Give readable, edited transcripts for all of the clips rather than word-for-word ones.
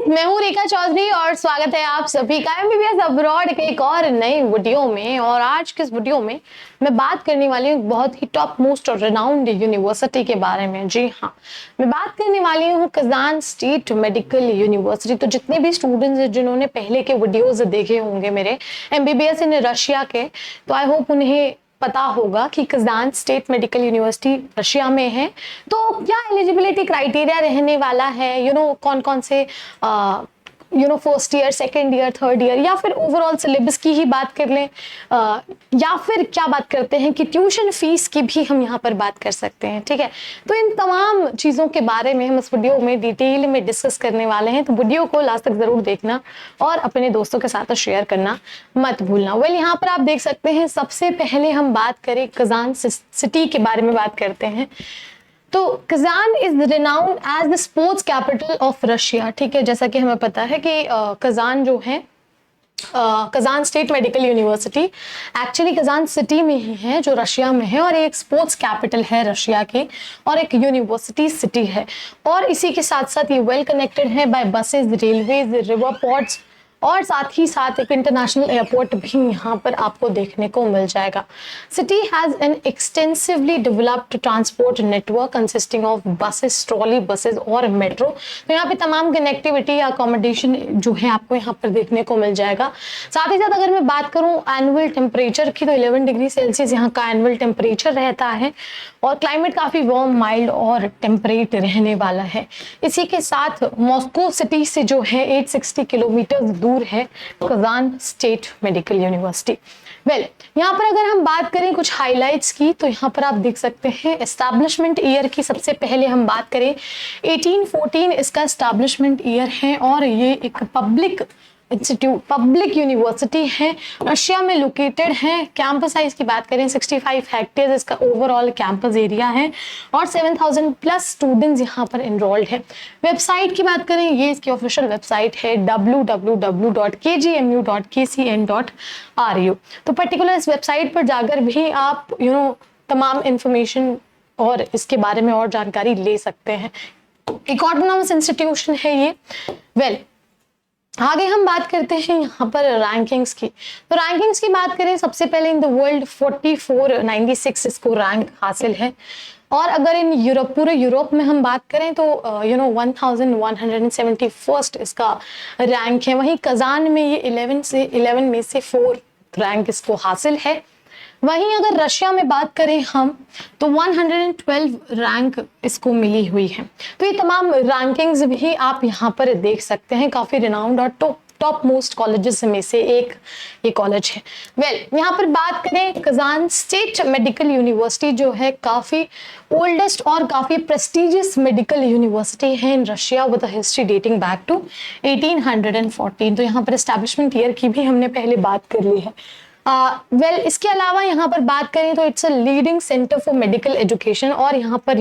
मैं हूँ रेखा चौधरी और स्वागत है आप सभी का एमबीबीएस अब्रॉड के एक और नई वीडियो में। और आज के इस वीडियो में मैं बात करने वाली हूँ बहुत ही टॉप मोस्ट और रेनाउंड यूनिवर्सिटी के बारे में। जी हाँ, मैं बात करने वाली हूँ कजान स्टेट मेडिकल यूनिवर्सिटी। तो जितने भी स्टूडेंट्स हैं जिन्होंने पहले के वीडियोज देखे होंगे मेरे एमबीबीएस इन रशिया के, तो आई होप उन्हें पता होगा कि Kazan state medical university Russia में है। तो क्या एलिजिबिलिटी क्राइटेरिया रहने वाला है, कौन कौन से first year, second year, third year, या फिर ओवरऑल सिलेबस की ही बात कर लें, या फिर क्या बात करते हैं कि ट्यूशन फीस की भी हम यहाँ पर बात कर सकते हैं। ठीक है, तो इन तमाम चीज़ों के बारे में हम इस वीडियो में डिटेल में डिस्कस करने वाले हैं। तो वीडियो को लास्ट तक जरूर देखना और अपने दोस्तों के साथ शेयर करना मत भूलना। वेल, यहाँ पर आप देख सकते हैं, सबसे पहले हम बात करें कजान सिटी के बारे में बात करते हैं। तो Kazan is renowned as the sports capital of Russia. ठीक है, जैसा कि हमें पता है कि कजान जो है, Kazan state medical university actually Kazan city में ही है जो रशिया में है, और एक स्पोर्ट्स कैपिटल है रशिया की, और एक यूनिवर्सिटी सिटी है। और इसी के साथ साथ ये वेल कनेक्टेड है by buses, railways, river ports, और साथ ही साथ एक इंटरनेशनल एयरपोर्ट भी यहाँ पर आपको देखने को मिल जाएगा। City has an extensively developed transport network consisting of buses, trolley buses और मेट्रो। तो यहाँ पे तमाम कनेक्टिविटी या अकोमोडेशन जो है आपको यहाँ पर देखने को मिल जाएगा। साथ ही साथ अगर मैं बात करूँ एनुअल टेम्परेचर की, तो 11 डिग्री सेल्सियस यहाँ का एनुअल टेम्परेचर रहता है, और क्लाइमेट काफ़ी वार्म, माइल्ड और टेम्परेट रहने वाला है। इसी के साथ मॉस्को सिटी से जो है 860 किलोमीटर दूर है Kazan state medical university. Well, यहाँ पर अगर हम बात करें कुछ हाइलाइट्स की, तो यहाँ पर आप देख सकते हैं एस्टैब्लिशमेंट ईयर की सबसे पहले हम बात करें 1814 इसका एस्टैब्लिशमेंट ईयर है, और ये एक पब्लिक इंस्टीट्यूट, पब्लिक यूनिवर्सिटी है, रशिया में लोकेटेड है। कैंपस साइज की बात करें 65 हेक्टेयर इसका ओवरऑल कैंपस एरिया है, और 7000 प्लस स्टूडेंट्स यहाँ पर इनरोल्ड है। वेबसाइट की बात करें, ये इसकी ऑफिशियल वेबसाइट है www.kgmu.kcn.ru। तो पर्टिकुलर इस वेबसाइट पर जाकर भी आप तमाम इंफॉर्मेशन और इसके बारे में और जानकारी ले सकते हैं। एक ऑटोनॉमस इंस्टीट्यूशन है ये। वेल, आगे हम बात करते हैं यहाँ पर रैंकिंग्स की। तो रैंकिंग्स की बात करें, सबसे पहले इन द वर्ल्ड 4496 इसको रैंक हासिल है। और अगर इन पूरे यूरोप में हम बात करें तो 1171 इसका रैंक है। वहीं कजान में ये 11 में से 4 रैंक इसको हासिल है। वहीं अगर रशिया में बात करें हम, तो 112 रैंक इसको मिली हुई है। तो ये तमाम रैंकिंग्स भी आप यहाँ पर देख सकते हैं। काफ़ी रिनाउंड और टॉप मोस्ट कॉलेजेस में से एक ये कॉलेज है। वेल, यहाँ पर बात करें कजान स्टेट मेडिकल यूनिवर्सिटी जो है काफ़ी ओल्डेस्ट और काफ़ी प्रेस्टिजियस मेडिकल यूनिवर्सिटी है in Russia with history dating back to 1814। तो यहाँ पर एस्टैब्लिशमेंट ईयर की भी हमने पहले बात कर ली है। वेल, इसके अलावा यहाँ पर बात करें तो it's a leading centre for medical education, और यहाँ पर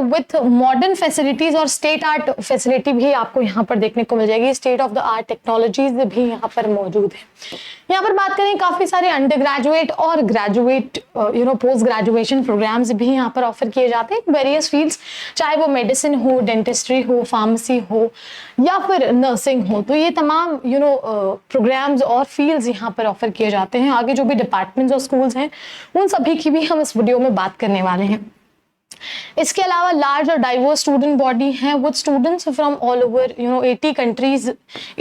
विथ मॉडर्न फैसिलिटीज और स्टेट आर्ट फैसिलिटी भी आपको यहाँ पर देखने को मिल जाएगी। State of the art technologies भी यहाँ पर मौजूद है। यहाँ पर बात करें, काफ़ी सारे अंडर ग्रेजुएट और ग्रेजुएट पोस्ट ग्रेजुएशन प्रोग्राम्स भी यहाँ पर ऑफर किए जाते हैं वेरियस फील्ड्स, चाहे वो मेडिसिन हो, डेंटिस्ट्री हो, फार्मेसी हो, या फिर नर्सिंग हो। तो ये तमाम प्रोग्राम्स और फील्ड्स यहाँ पर ऑफर किए जाते हैं। आगे जो भी डिपार्टमेंट्स और स्कूल्स हैं उन सभी की भी हम इस वीडियो में बात करने वाले हैं। इसके अलावा लार्ज और डाइवर्स स्टूडेंट बॉडी है with students from all over 80 countries,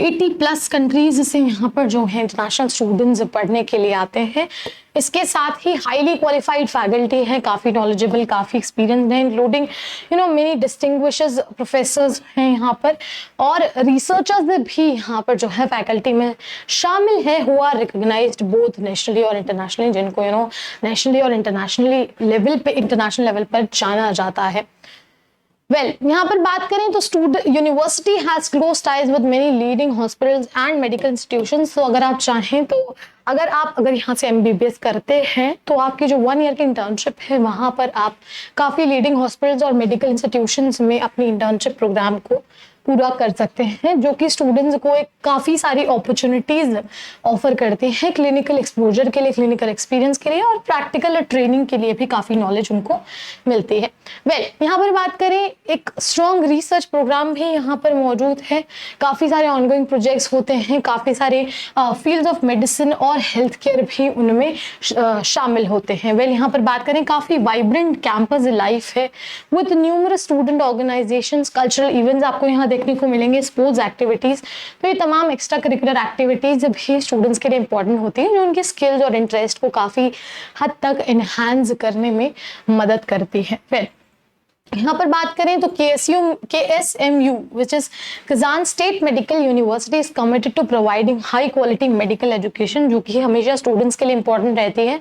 80 plus countries से यहाँ पर जो है इंटरनेशनल स्टूडेंट्स पढ़ने के लिए आते हैं। इसके साथ ही हाईली क्वालिफाइड फैकल्टी है, काफ़ी नॉलेजेबल, काफ़ी एक्सपीरियंस है, इंक्लूडिंग मेनी डिस्टिंग्विशेस प्रोफेसर्स हैं यहाँ पर, और रिसर्चर्स भी यहाँ पर जो है फैकल्टी में शामिल है who are recognised both nationally और इंटरनेशनली, जिनको नेशनली और इंटरनेशनल लेवल पर जाना जाता है। वेल, यहाँ पर बात करें तो university has close ties with many leading hospitals and medical institutions. तो अगर आप चाहें तो अगर यहाँ से एमबीबीएस करते हैं तो आपकी जो 1 ईयर की इंटर्नशिप है वहाँ पर आप काफ़ी लीडिंग हॉस्पिटल्स और मेडिकल इंस्टीट्यूशंस में अपनी इंटर्नशिप प्रोग्राम को पूरा कर सकते हैं, जो कि स्टूडेंट्स को एक काफ़ी सारी अपॉर्चुनिटीज़ ऑफर करते हैं क्लिनिकल एक्सपोजर के लिए, क्लिनिकल एक्सपीरियंस के लिए और प्रैक्टिकल ट्रेनिंग के लिए भी काफ़ी नॉलेज उनको मिलती है। यहाँ पर बात करें, एक स्ट्रॉन्ग रिसर्च प्रोग्राम भी यहाँ पर मौजूद है, काफ़ी सारे ऑनगोइंग प्रोजेक्ट्स होते हैं, काफ़ी सारे फील्ड ऑफ मेडिसिन और हेल्थ केयर भी उनमें शामिल होते हैं। यहाँ पर बात करें, काफ़ी वाइब्रेंट कैंपस लाइफ है with numerous student organisations, cultural events आपको यहाँ देखने को मिलेंगे, स्पोर्ट्स एक्टिविटीज़। तो ये तमाम एक्स्ट्रा करिकुलर एक्टिविटीज़ भी स्टूडेंट्स के लिए इंपॉर्टेंट होती है, जो उनके स्किल्स और इंटरेस्ट को काफ़ी हद तक इन्हांस करने में मदद करती है। फिर यहाँ पर बात करें तो KSMU which is Kazan State Medical University is committed to providing high quality medical education, जो कि हमेशा स्टूडेंट्स के लिए इंपॉर्टेंट रहती है।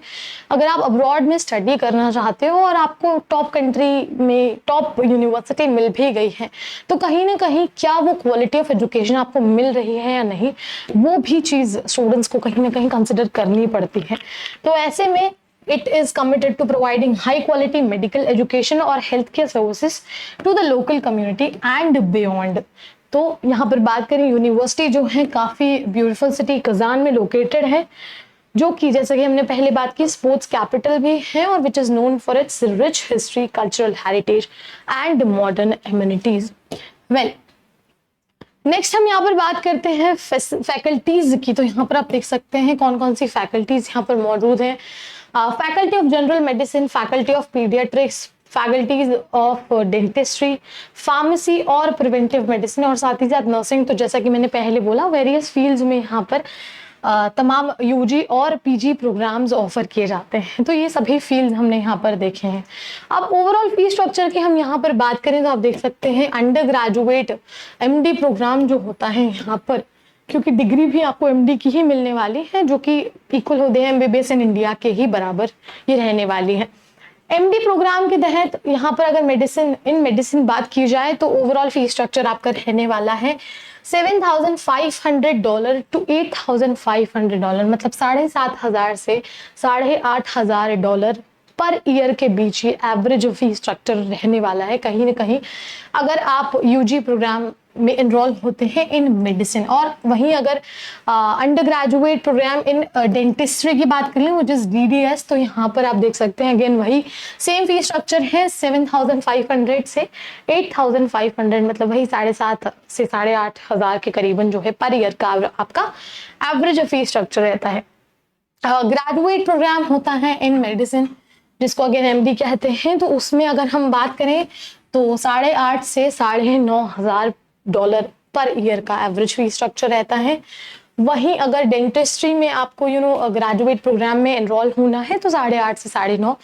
अगर आप अब्रॉड में स्टडी करना चाहते हो और आपको टॉप कंट्री में टॉप यूनिवर्सिटी मिल भी गई है, तो कहीं ना कहीं क्या वो क्वालिटी ऑफ एजुकेशन आपको मिल रही है या नहीं, वो भी चीज़ स्टूडेंट्स को कहीं ना कहीं कंसिडर करनी पड़ती है। तो ऐसे में it is committed to providing high quality medical education और healthcare services to the local community and beyond। तो यहाँ पर बात करें, यूनिवर्सिटी जो है काफ़ी ब्यूटीफुल सिटी कजान में लोकेटेड है, जो कि जैसे कि हमने पहले बात की स्पोर्ट्स कैपिटल भी है और which is known for its rich history, cultural heritage and modern amenities. Next हम यहाँ पर बात करते हैं फैकल्टीज की। तो यहाँ पर आप देख सकते हैं कौन कौन सी फैकल्टीज यहाँ पर मौजूद हैं। Faculty of general medicine, faculty of paediatrics, faculties of dentistry, pharmacy और प्रिवेंटिव मेडिसिन और साथ ही साथ नर्सिंग। तो जैसा कि मैंने पहले बोला, वेरियस फील्ड्स में यहाँ पर तमाम यूजी और पीजी प्रोग्राम्स ऑफर किए जाते हैं। तो ये सभी फील्ड हमने यहाँ पर देखे हैं। अब ओवरऑल फी स्ट्रक्चर की हम यहाँ पर बात करें तो आप देख सकते हैं अंडर ग्रेजुएट एमडी प्रोग्राम जो होता है यहाँ पर, क्योंकि डिग्री भी आपको एमडी की ही मिलने वाली है, जो कि इक्वल होते हैं एमबीबीएस इन इंडिया के ही बराबर ये रहने वाली है। एमडी प्रोग्राम के तहत यहाँ पर अगर मेडिसिन बात की जाए तो ओवरऑल फी स्ट्रक्चर आपका रहने वाला है $7,500 to $8,500, मतलब $7,500 से $8,500 पर ईयर के बीच ये एवरेज फी स्ट्रक्चर रहने वाला है कहीं ना कहीं, अगर आप यूजी प्रोग्राम में इनरोल होते हैं इन मेडिसिन। और वहीं अगर undergraduate programme in dentistry की बात करें, वो जिस DDS, तो यहाँ पर आप देख सकते हैं अगेन वही सेम फी स्ट्रक्चर है, 7,500 से 8,500, मतलब वही 7,500 से 8,500 के करीबन जो है पर ईयर का आपका एवरेज फी स्ट्रक्चर रहता है। ग्रेजुएट प्रोग्राम होता है इन मेडिसिन, जिसको अगेन MD कहते हैं, तो उसमें अगर हम बात करें तो 8,500 से $9,500 पर ईयर का एवरेज फी स्ट्रक्चर रहता है। वहीं अगर डेंटिस्ट्री में आपको ग्रेजुएट प्रोग्राम में एनरोल होना है तो 8,500 से 9,500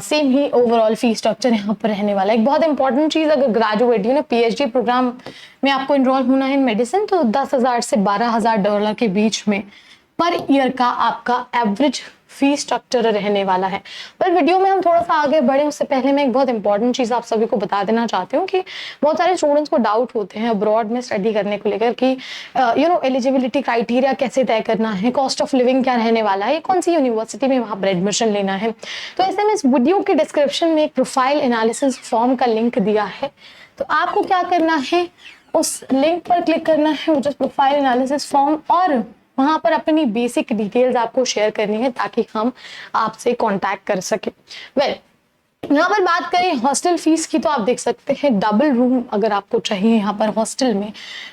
सेम ही ओवरऑल फी स्ट्रक्चर यहाँ पर रहने वाला है। एक बहुत इंपॉर्टेंट चीज़, अगर ग्रेजुएट PhD प्रोग्राम में आपको एनरोल होना है इन मेडिसिन, तो $10,000 से $12,000 के बीच में पर ईयर का आपका एवरेज फी स्ट्रक्चर रहने वाला है। पर वीडियो में हम थोड़ा सा आगे बढ़े उससे पहले मैं एक बहुत इंपॉर्टेंट चीज़ आप सभी को बता देना चाहती हूँ कि बहुत सारे स्टूडेंट्स को डाउट होते हैं अब्रॉड में स्टडी करने को लेकर कि एलिजिबिलिटी क्राइटेरिया कैसे तय करना है, कॉस्ट ऑफ लिविंग क्या रहने वाला है, कौन सी यूनिवर्सिटी में वहाँ पर एडमिशन लेना है। तो ऐसे में इस वीडियो के डिस्क्रिप्शन में एक प्रोफाइल एनालिसिस फॉर्म का लिंक दिया है, तो आपको क्या करना है, उस लिंक पर क्लिक करना है, वो प्रोफाइल एनालिसिस फॉर्म, और वहां पर अपनी बेसिक डिटेल्स आपको शेयर करनी है ताकि हम आपसे कांटेक्ट कर सके। यहाँ पर बात करें हॉस्टल फीस की, तो आप देख सकते हैं डबल रूम अगर आपको चाहिए यहाँ पर हॉस्टल में,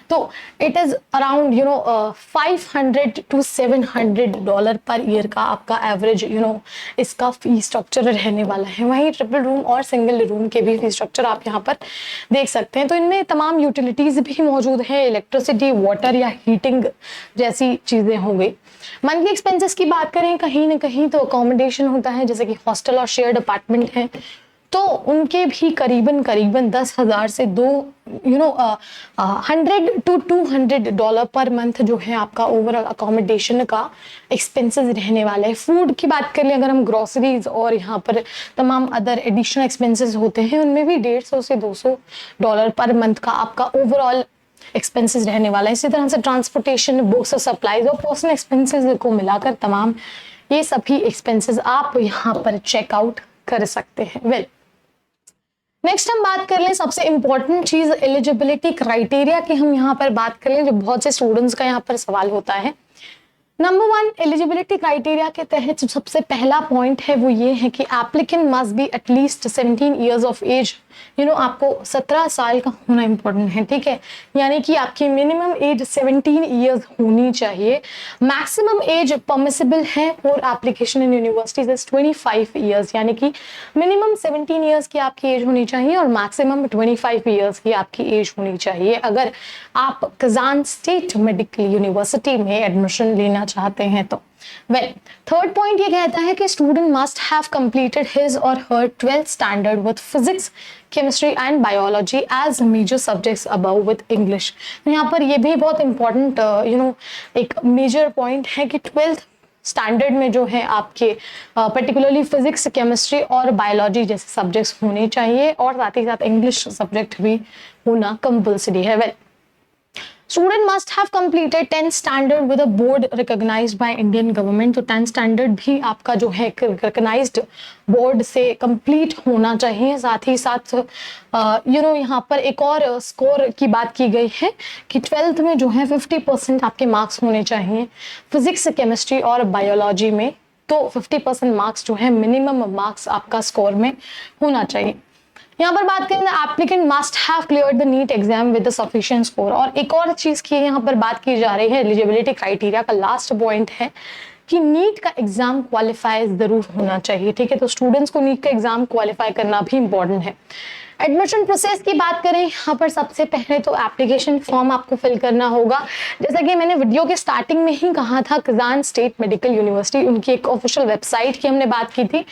तो it is around $500 to $700 per year का आपका एवरेज इसका फी स्ट्रक्चर रहने वाला है। वहीं ट्रिपल रूम और सिंगल रूम के भी फी स्ट्रक्चर आप यहाँ पर देख सकते हैं। तो इनमें तमाम यूटिलिटीज भी मौजूद है, इलेक्ट्रिसिटी, वाटर या हीटिंग जैसी चीजें हो गई। मंथली एक्सपेंसेस की बात करें कहीं ना कहीं तो अकोमोडेशन होता है, जैसे कि हॉस्टल और शेयर्ड अपार्टमेंट है, तो उनके भी करीबन 10,000 से $100 to $200 पर मंथ जो है आपका ओवरऑल अकोमोडेशन का एक्सपेंसेस रहने वाला है। फूड की बात कर ले अगर हम, ग्रोसरीज और यहाँ पर तमाम अदर एडिशनल एक्सपेंसेस होते हैं, उनमें भी $150 से $200 पर मंथ का आपका ओवरऑल एक्सपेंसेस रहने वाला है। इसी तरह से ट्रांसपोर्टेशन, बुक्स और सप्लाईज और पर्सनल एक्सपेंसेस को मिलाकर तमाम ये सभी एक्सपेंसेस आप यहाँ पर चेकआउट कर सकते हैं। नेक्स्ट हम बात कर लें सबसे इंपॉर्टेंट चीज एलिजिबिलिटी क्राइटेरिया की, हम यहाँ पर बात कर लें जो बहुत से स्टूडेंट्स का यहाँ पर सवाल होता है। नंबर 1 एलिजिबिलिटी क्राइटेरिया के तहत जो सबसे पहला पॉइंट है वो ये है कि applicant must be at least 17 years of age. आपको 17 साल का होना इंपॉर्टेंट है, ठीक है, यानी कि आपकी मिनिमम एज 17 ईयर्स होनी चाहिए। मैक्सिमम एज परमिसिबल है for application in universities is 25 years, यानी कि मिनिमम 17 ईयर्स की आपकी एज होनी चाहिए और मैक्सिमम 25 ईयर्स की आपकी एज होनी चाहिए अगर आप कजान स्टेट मेडिकल यूनिवर्सिटी में एडमिशन लेना चाहते हैं तो। थर्ड पॉइंट ये कहता है कि student must have completed his और her 12th standard with physics, chemistry and biology as major subjects above with English. यहाँ पर ये भी बहुत इंपॉर्टेंट एक मेजर पॉइंट है कि 12th स्टैंडर्ड में जो है आपके पर्टिकुलरली फिजिक्स, केमिस्ट्री और बायोलॉजी जैसे सब्जेक्ट्स होने चाहिए और साथ ही साथ इंग्लिश सब्जेक्ट भी होना कंपल्सरी है। Student must have completed 10th standard with a board recognized by Indian government। तो 10th standard भी आपका जो है recognized बोर्ड से कंप्लीट होना चाहिए। साथ ही साथ यहाँ पर एक और स्कोर की बात की गई है कि 12th में जो है 50% आपके मार्क्स होने चाहिए फिजिक्स, केमिस्ट्री और बायोलॉजी में। तो 50% मार्क्स जो है मिनिमम मार्क्स आपका स्कोर में होना चाहिए। यहाँ पर बात करें applicant must have cleared the NEET exam with the sufficient score. और एक और चीज की यहाँ पर बात की जा रही है एलिजिबिलिटी क्राइटेरिया का लास्ट पॉइंट है कि नीट का एग्जाम क्वालिफाई जरूर होना चाहिए, ठीक है। तो स्टूडेंट्स को नीट का एग्जाम क्वालिफाई करना भी इंपॉर्टेंट है। एडमिशन प्रोसेस की बात करें यहाँ पर सबसे पहले तो एप्लीकेशन फॉर्म आपको फिल करना होगा। जैसा कि मैंने वीडियो के स्टार्टिंग में ही कहा था, कजान स्टेट मेडिकल यूनिवर्सिटी उनकी एक ऑफिशियल वेबसाइट की हमने बात की थी।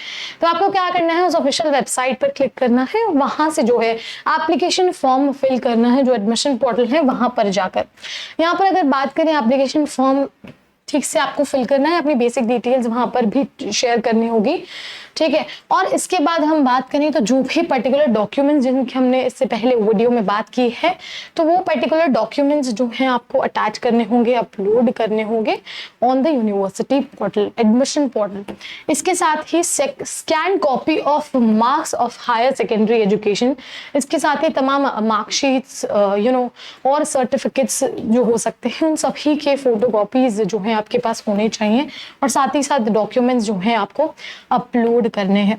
तो आपको क्या करना है, उस ऑफिशियल वेबसाइट पर क्लिक करना है, वहां से जो है एप्लीकेशन फॉर्म फिल करना है जो एडमिशन पोर्टल है वहां पर जाकर। यहाँ पर अगर बात करें एप्लीकेशन फॉर्म ठीक से आपको फिल करना है, अपनी बेसिक डिटेल्स वहां पर भी शेयर करनी होगी, ठीक है। और इसके बाद हम बात करें तो जो भी पर्टिकुलर डॉक्यूमेंट्स जिनकी हमने इससे पहले वीडियो में बात की है तो वो पर्टिकुलर डॉक्यूमेंट्स जो हैं आपको अटैच करने होंगे, अपलोड करने होंगे on the university portal, admission portal. इसके साथ ही scan copy of marks of higher secondary education, इसके साथ ही तमाम मार्कशीट्स और सर्टिफिकेट्स जो हो सकते हैं उन सभी के फोटो कॉपीज जो है आपके पास होने चाहिए और साथ ही साथ डॉक्यूमेंट्स जो हैं आपको अपलोड करने हैं।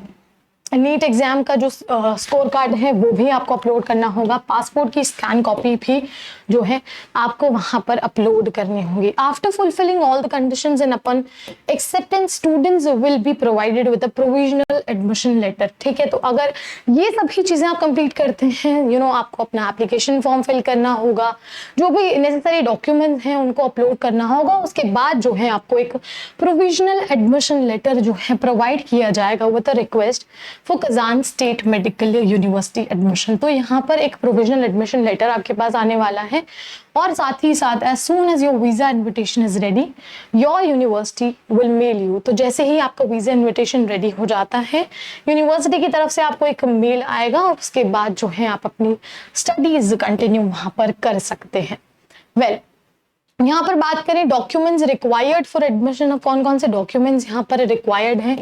नीट एग्जाम का जो स्कोर कार्ड है वो भी आपको अपलोड करना होगा। पासपोर्ट की स्कैन कॉपी भी जो है आपको वहां पर अपलोड करनी होगी। After fulfilling all the conditions and upon acceptance students will be provided with a provisional admission letter, ठीक है। तो अगर ये सभी चीजें आप कंप्लीट करते हैं, आपको अपना एप्लीकेशन फॉर्म फिल करना होगा, जो भी नेसेसरी डॉक्यूमेंट्स हैं उनको अपलोड करना होगा। उसके बाद जो है आपको एक प्रोविजनल एडमिशन लेटर जो है प्रोवाइड किया जाएगा with a request for Kazan state medical university admission. तो यहाँ पर एक प्रोविजनल एडमिशन लेटर आपके पास आने वाला है और साथ ही साथ as soon as your visa invitation is ready your university will mail you. तो जैसे ही आपका वीजा इन्विटेशन रेडी हो जाता है यूनिवर्सिटी की तरफ से आपको एक मेल आएगा और उसके बाद जो है आप अपनी स्टडीज कंटिन्यू वहां पर कर सकते हैं। यहाँ पर बात करें डॉक्यूमेंट्स रिक्वायर्ड फॉर एडमिशन, कौन कौन से डॉक्यूमेंट्स यहाँ पर रिक्वायर्ड हैं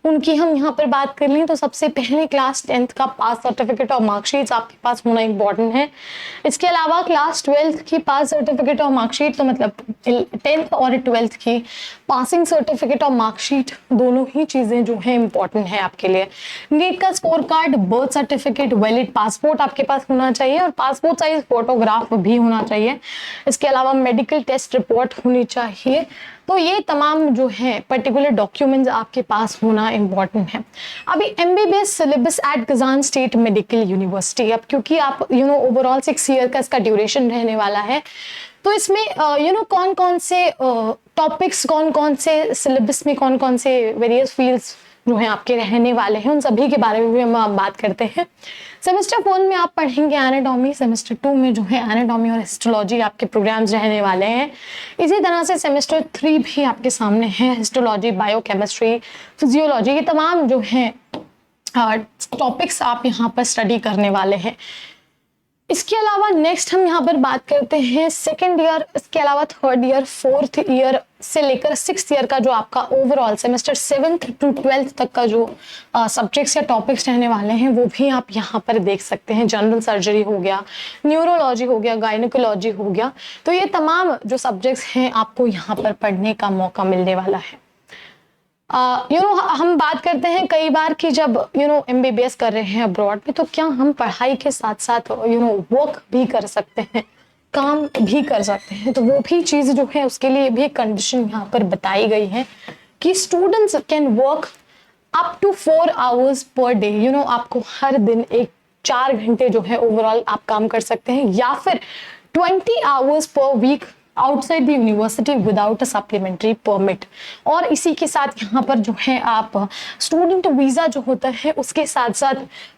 उनकी हम यहाँ पर बात कर लें तो सबसे पहले क्लास 10th का पास सर्टिफिकेट और मार्कशीट आपके पास होना इंपॉर्टेंट है। इसके अलावा क्लास 12th की पास सर्टिफिकेट और मार्कशीट, तो मतलब 10th और 12th की पासिंग सर्टिफिकेट और मार्कशीट दोनों ही चीजें जो है इंपॉर्टेंट है आपके लिए। नीट का score card, birth certificate, valid passport आपके पास होना चाहिए और पासपोर्ट साइज फोटोग्राफ भी होना चाहिए। इसके अलावा मेडिकल टेस्ट रिपोर्ट होनी चाहिए। तो ये तमाम जो है पर्टिकुलर डॉक्यूमेंट्स आपके पास होना इंपॉर्टेंट है। अभी MBBS syllabus at Kazan state medical university, अब क्योंकि आप ओवरऑल 6 ईयर का इसका ड्यूरेशन रहने वाला है तो इसमें कौन कौन से टॉपिक्स, कौन कौन से सिलेबस में कौन कौन से वेरियस फील्ड्स जो है आपके रहने वाले हैं उन सभी के बारे में भी हम बात करते हैं। सेमेस्टर 1 में आप पढ़ेंगे एनाटॉमी, सेमेस्टर 2 में जो है एनाटॉमी और हिस्टोलॉजी आपके प्रोग्राम्स रहने वाले हैं। इसी तरह से सेमेस्टर 3 भी आपके सामने है, हिस्टोलॉजी, बायोकेमिस्ट्री, फिजियोलॉजी, ये तमाम जो है टॉपिक्स आप यहाँ पर स्टडी करने वाले हैं। इसके अलावा नेक्स्ट हम यहाँ पर बात करते हैं सेकेंड ईयर, इसके अलावा थर्ड ईयर, फोर्थ ईयर से लेकर 6th ईयर का जो आपका overall semester 7th to 12th तक का जो सब्जेक्ट्स या टॉपिक्स रहने वाले हैं वो भी आप यहाँ पर देख सकते हैं। जनरल सर्जरी हो गया, न्यूरोलॉजी हो गया, गायनिकोलॉजी हो गया, तो ये तमाम जो सब्जेक्ट्स हैं आपको यहाँ पर पढ़ने का मौका मिलने वाला है। हम बात करते हैं कई बार कि जब MBBS कर रहे हैं अब्रॉड में, तो क्या हम पढ़ाई के साथ साथ वर्क भी कर सकते हैं, काम भी कर सकते हैं। तो वो भी चीज़ जो है उसके लिए भी एक कंडीशन यहाँ पर बताई गई है कि students can work up to 4 hours per day. आपको हर दिन 4 घंटे जो है ओवरऑल आप काम कर सकते हैं, या फिर 20 hours per week outside the university without a supplementary permit. और इसी के साथ यहाँ पर जो है आप स्टूडेंट वीज़ा जो होता है उसके साथ साथ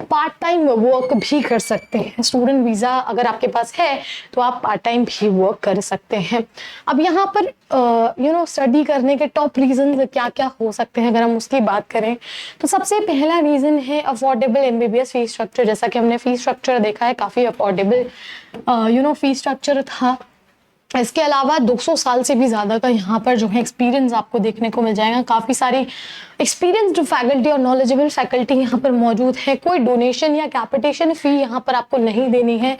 पार्ट टाइम वर्क भी कर सकते हैं। स्टूडेंट वीज़ा अगर आपके पास है तो आप पार्ट टाइम भी वर्क कर सकते हैं। अब यहाँ पर स्टडी करने के टॉप रीजन क्या क्या हो सकते हैं, अगर हम उसकी बात करें तो सबसे पहला रीज़न है अफोर्डेबल MBBS फीस स्ट्रक्चर। जैसा कि हमने फीस स्ट्रक्चर देखा है, काफ़ी अफोर्डेबल फीस स्ट्रक्चर था। इसके अलावा 200 साल से भी ज़्यादा का यहाँ पर जो है एक्सपीरियंस आपको देखने को मिल जाएगा। काफ़ी सारी एक्सपीरियंस्ड फैकल्टी और नॉलेजेबल फैकल्टी यहाँ पर मौजूद है। कोई डोनेशन या कैपिटेशन फ़ी यहाँ पर आपको नहीं देनी है।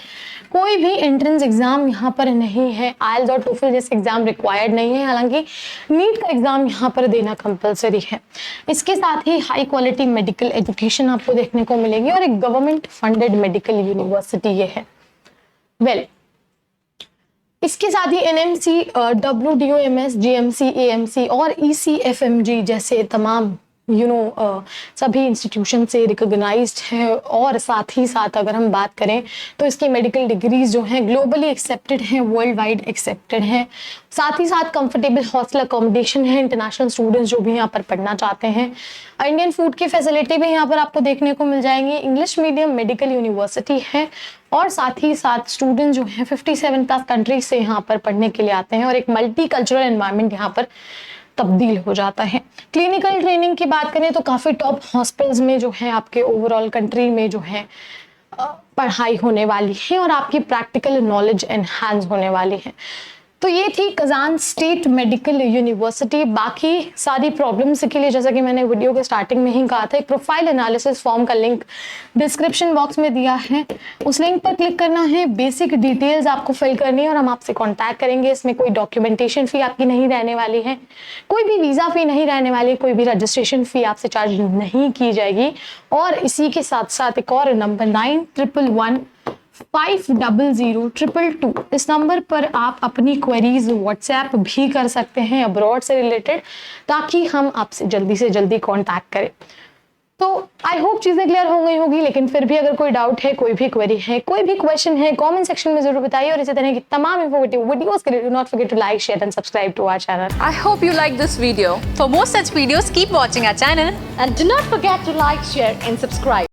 कोई भी एंट्रेंस एग्ज़ाम यहाँ पर नहीं है। IELTS और TOEFL जैसे एग्ज़ाम रिक्वायर्ड नहीं है, हालांकि नीट का एग्ज़ाम यहाँ पर देना कंपलसरी है। इसके साथ ही हाई क्वालिटी मेडिकल एजुकेशन आपको देखने को मिलेगी और एक गवर्नमेंट फंडेड मेडिकल यूनिवर्सिटी ये है। इसके साथ ही NMC, WDOMS, GMC, AMC और ECFMG जैसे तमाम सभी इंस्टीट्यूशन से रिकॉग्नाइज्ड है। और साथ ही साथ अगर हम बात करें तो इसकी मेडिकल डिग्रीज जो हैं ग्लोबली एक्सेप्टेड हैं, वर्ल्ड वाइड एक्सेप्टेड हैं। साथ ही साथ कंफर्टेबल हॉस्टल अकोमोडेशन है इंटरनेशनल स्टूडेंट्स जो भी यहाँ पर पढ़ना चाहते हैं। इंडियन फूड की फैसिलिटी भी यहाँ पर आपको देखने को मिल जाएंगी। इंग्लिश मीडियम मेडिकल यूनिवर्सिटी है और साथ ही साथ स्टूडेंट जो हैं 57+ कंट्रीज से यहाँ पर पढ़ने के लिए आते हैं और एक मल्टी कल्चरल एनवायरनमेंट यहाँ पर तब्दील हो जाता है। क्लिनिकल ट्रेनिंग की बात करें तो काफ़ी टॉप हॉस्पिटल्स में जो है आपके ओवरऑल कंट्री में जो है पढ़ाई होने वाली है और आपकी प्रैक्टिकल नॉलेज एनहांस होने वाली है। तो ये थी कजान स्टेट मेडिकल यूनिवर्सिटी। बाकी सारी प्रॉब्लम्स के लिए जैसा कि मैंने वीडियो के स्टार्टिंग में ही कहा था, एक प्रोफाइल एनालिसिस फॉर्म का लिंक डिस्क्रिप्शन बॉक्स में दिया है, उस लिंक पर क्लिक करना है। बेसिक डिटेल्स आपको फिल करनी है और हम आपसे कांटेक्ट करेंगे। इसमें कोई डॉक्यूमेंटेशन फ़ी आपकी नहीं रहने वाली है, कोई भी वीज़ा फ़ी नहीं रहने वाली, कोई भी रजिस्ट्रेशन फ़ी आपसे चार्ज नहीं की जाएगी। और इसी के साथ साथ एक और नंबर 9111500222 इस नंबर पर आप अपनी क्वेरीज व्हाट्सएप भी कर सकते हैं अब्रॉड से रिलेटेड, ताकि हम आपसे जल्दी से जल्दी कांटेक्ट करें। तो आई होप चीज़ें क्लियर हो गई होगी, लेकिन फिर भी अगर कोई डाउट है, कोई भी क्वेरी है, कोई भी क्वेश्चन है, कमेंट सेक्शन में जरूर बताइए। और इसी तरह की तमाम इंफॉर्मेटिव वीडियोस के लिए do not forget to like, share and subscribe to our channel. I hope you like this video. For more such videos, keep watching our channel. And do not forget to like, share and subscribe.